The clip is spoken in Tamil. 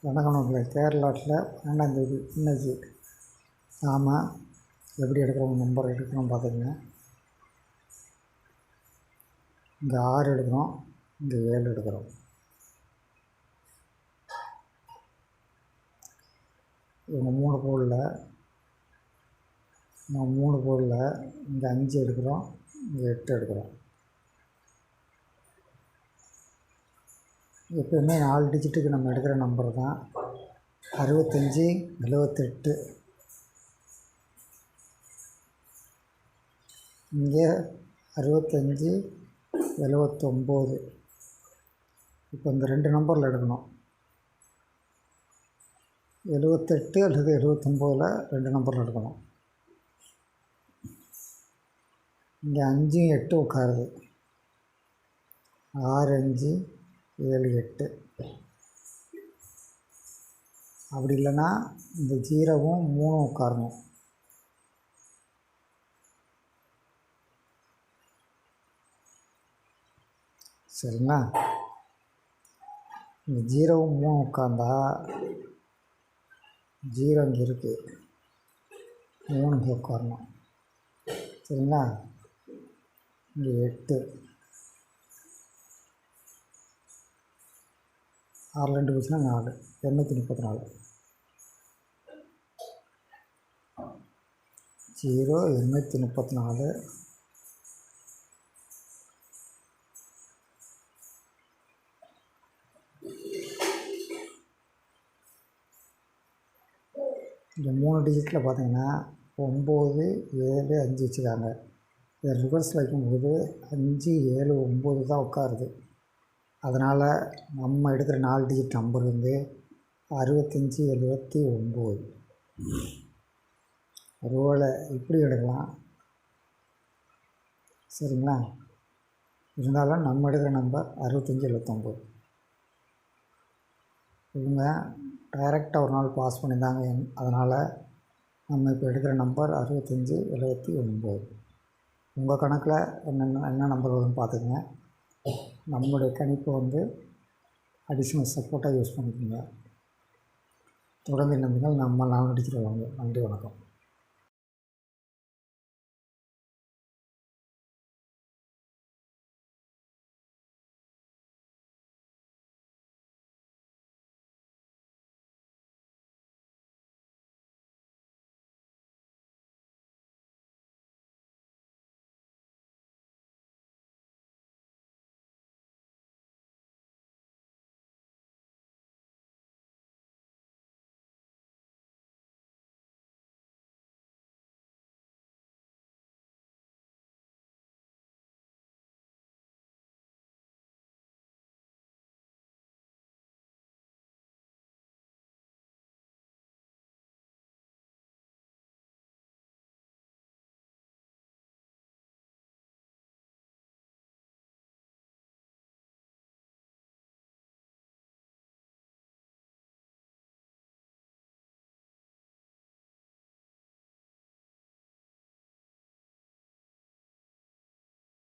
வணக்கம் நண்பர்களே. கேரளாவில் 12ஆந்தேதி இன்னைக்கு நாம் எப்படி எடுக்கிறோம், நம்பர் எடுக்கிறோம் பார்த்திங்கன்னா, இங்கே 6 எடுக்கிறோம், இங்கே 7 எடுக்கிறோம். இவங்க 3 போர்டில் இங்கே 5 எடுக்கிறோம், இங்கே 8 எடுக்கிறோம். எப்போயுமே 4 டிஜிட்டுக்கு நம்ம எடுக்கிற நம்பர் தான் 65 78. இங்கே 65 79. இப்போ இந்த 2 நம்பரில் எடுக்கணும். 78 அல்லது 79 2 நம்பரில் எடுக்கணும். இங்கே 5 8 உட்காருது. 6 5 7 8. அப்படி இல்லைன்னா இந்த 0வும் 3 உட்காரணும். சரிங்களா? இந்த 0வும் 3 உட்காந்தா 0 இங்கே இருக்குது, 3 இங்கே உட்காரணும். சரிங்களா? இங்கே 8, 6 2 போச்சுன்னா 4, 834. 0 834. இந்த 3 டிஜிட்டில் பார்த்தீங்கன்னா 9 7 5 வச்சுருக்காங்க. இதை ரிவர்ஸில் வைக்கும்போது 5 7 9 தான் உட்காருது. அதனால் நம்ம எடுக்கிற 4 டிஜிட் நம்பர் வந்து 65 79. ஒருவேளை இப்படி எடுக்கலாம். சரிங்களா? இருந்தாலும் நம்ம எடுக்கிற நம்பர் 65 79. இவங்க டைரெக்டாக ஒரு நாள் பாஸ் பண்ணியிருந்தாங்க. அதனால் நம்ம இப்போ எடுக்கிற நம்பர் 65 79. உங்கள் கணக்கில் என்ன நம்பர் வரும்னு பார்த்துக்குங்க. நம்மளுடைய கணிப்பை வந்து அடிஷ்னல் சப்போர்ட்டாக யூஸ் பண்ணிக்கோங்க. தொடர்ந்து நம்பினால் நம்ம 4 டிஜிட் வாங்க. நன்றி, வணக்கம்.